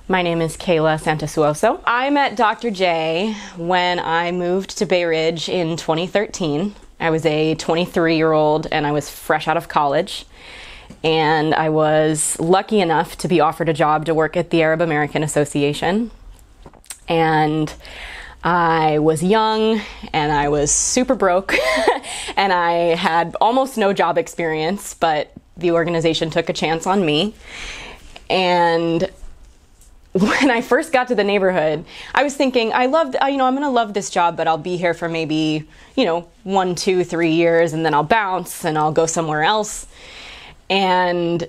My name is Kayla Santosuosso. I met Dr. J when I moved to Bay Ridge in 2013. I was a 23-year-old and I was fresh out of college. And I was lucky enough to be offered a job to work at the Arab American Association. And I was young and I was super broke and I had almost no job experience, but the organization took a chance on me. And when I first got to the neighborhood, I was thinking, I'm going to love this job, but I'll be here for maybe, 1, 2, 3 years, and then I'll bounce and I'll go somewhere else. And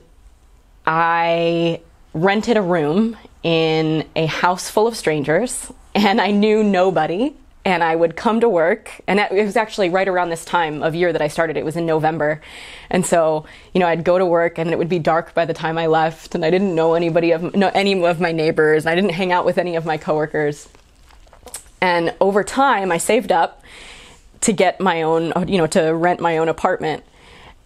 I rented a room in a house full of strangers, and I knew nobody, and I would come to work, and it was actually right around this time of year that I started. It was in November, and so, I'd go to work, and it would be dark by the time I left, and I didn't know any of my neighbors, and I didn't hang out with any of my coworkers. And over time, I saved up to get my own, to rent my own apartment.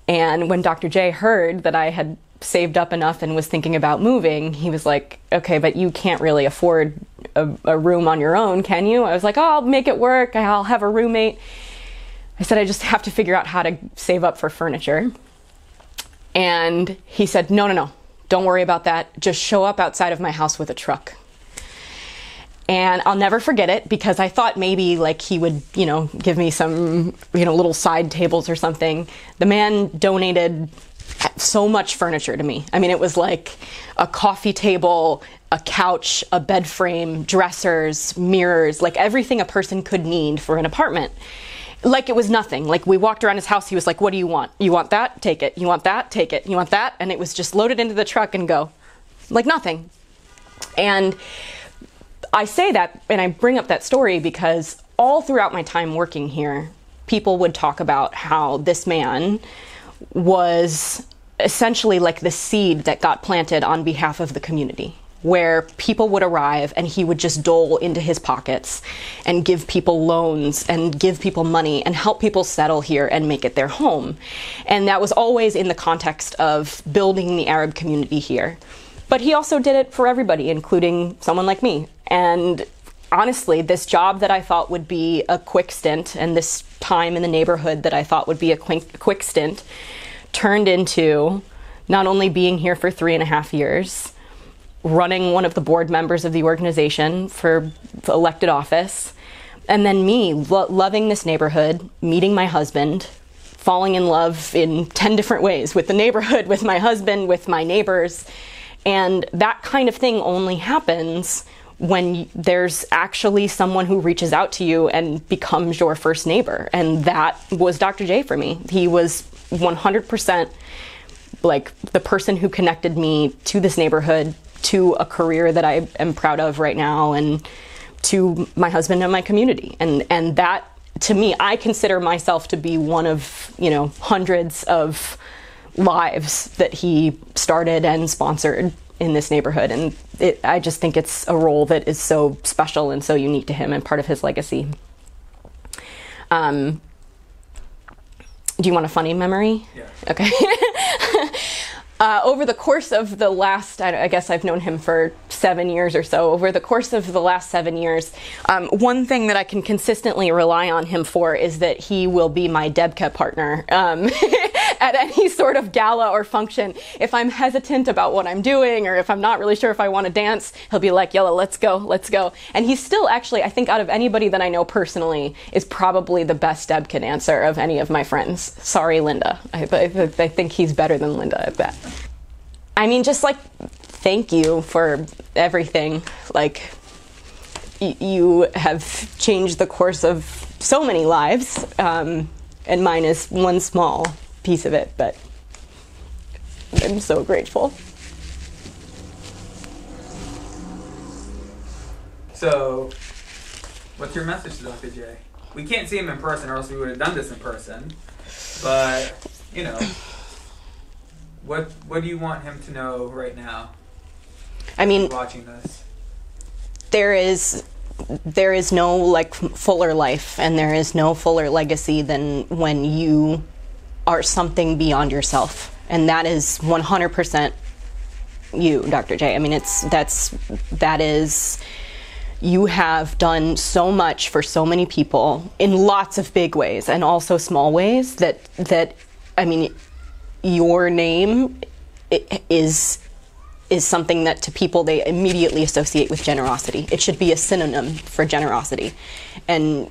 And when Dr. J heard that I had saved up enough and was thinking about moving, he was like, okay, but you can't really afford a room on your own, can you? I was like, oh, I'll make it work. I'll have a roommate. I said, I just have to figure out how to save up for furniture. And he said, no, don't worry about that. Just show up outside of my house with a truck. And I'll never forget it because I thought maybe like he would, give me some, little side tables or something. The man donated so much furniture to me. I mean, it was like a coffee table, a couch, a bed frame, dressers, mirrors, like everything a person could need for an apartment. Like it was nothing. Like we walked around his house, he was like, what do you want? You want that? Take it. You want that? Take it. You want that? And it was just loaded into the truck and go. Like nothing. And I say that, and I bring up that story because all throughout my time working here, people would talk about how this man was essentially like the seed that got planted on behalf of the community, where people would arrive and he would just dole into his pockets and give people loans and give people money and help people settle here and make it their home. And that was always in the context of building the Arab community here. But he also did it for everybody, including someone like me. And honestly, this job that I thought would be a quick stint, and this time in the neighborhood that I thought would be a quick stint, turned into not only being here for 3.5 years, running one of the board members of the organization for elected office, and then me loving this neighborhood, meeting my husband, falling in love in 10 different ways with the neighborhood, with my husband, with my neighbors. And that kind of thing only happens when there's actually someone who reaches out to you and becomes your first neighbor. And that was Dr. J for me. He was 100% like the person who connected me to this neighborhood, to a career that I am proud of right now, and to my husband and my community. And that, to me, I consider myself to be one of, hundreds of lives that he started and sponsored in this neighborhood. And I just think it's a role that is so special and so unique to him and part of his legacy. Do you want a funny memory? Yeah. Okay. Over the course of the last, I guess I've known him for 7 years or so. Over the course of the last 7 years, one thing that I can consistently rely on him for is that he will be my Debka partner at any sort of gala or function. If I'm hesitant about what I'm doing, or if I'm not really sure if I want to dance, he'll be like, Yella, let's go, let's go. And he's still actually, I think out of anybody that I know personally, is probably the best Debka dancer of any of my friends. Sorry, Linda. I think he's better than Linda at that. I mean, just like, thank you for everything. Like, you have changed the course of so many lives, and mine is one small piece of it, but I'm so grateful. So, what's your message to Dr. J? We can't see him in person, or else we would have done this in person, but, what do you want him to know right now? I mean, watching this, there is no fuller life, and there is no fuller legacy than when you are something beyond yourself, and that is 100% you, Dr. J. I mean, you have done so much for so many people in lots of big ways and also small ways that I mean, your name is something that to people they immediately associate with generosity. It should be a synonym for generosity, and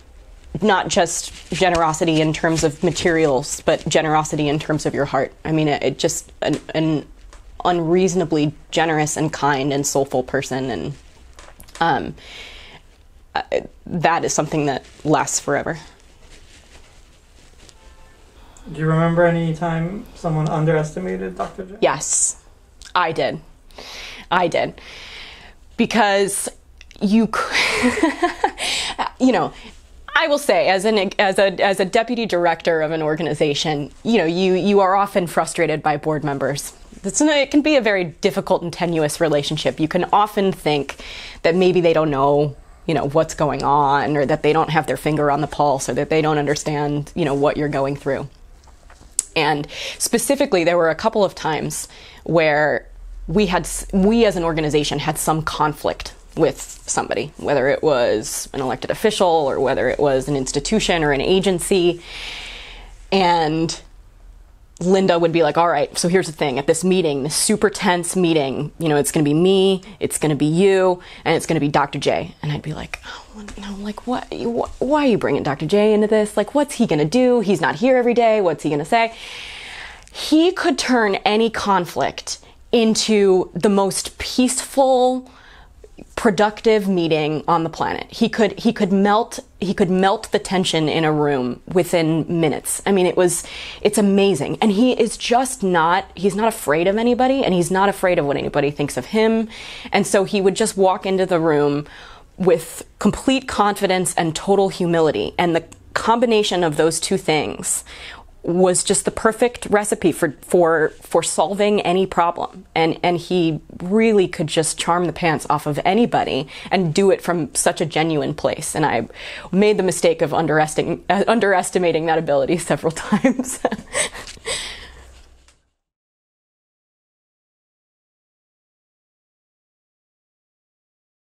not just generosity in terms of materials, but generosity in terms of your heart. I mean, it just an unreasonably generous and kind and soulful person, and that is something that lasts forever. Do you remember any time someone underestimated Dr. J? Yes, I did. Because you know, I will say, as a deputy director of an organization, you know, you are often frustrated by board members. It can be a very difficult and tenuous relationship. You can often think that maybe they don't know, you know, what's going on, or that they don't have their finger on the pulse, or that they don't understand, you know, what you're going through. And specifically, there were a couple of times where we as an organization had some conflict with somebody, whether it was an elected official or whether it was an institution or an agency. And Linda would be like, all right, so here's the thing. At this meeting, this super tense meeting, you know, it's going to be me, it's going to be you, and it's going to be Dr. J. And I'd be like, oh, no, like, what? Why are you bringing Dr. J into this? Like, what's he going to do? He's not here every day. What's he going to say? He could turn any conflict into the most peaceful, productive meeting on the planet. He could melt the tension in a room within minutes. I mean, it's amazing. And he's not afraid of anybody, and he's not afraid of what anybody thinks of him. And so he would just walk into the room with complete confidence and total humility. And the combination of those two things was just the perfect recipe for solving any problem. And he really could just charm the pants off of anybody and do it from such a genuine place. And I made the mistake of underestimating that ability several times.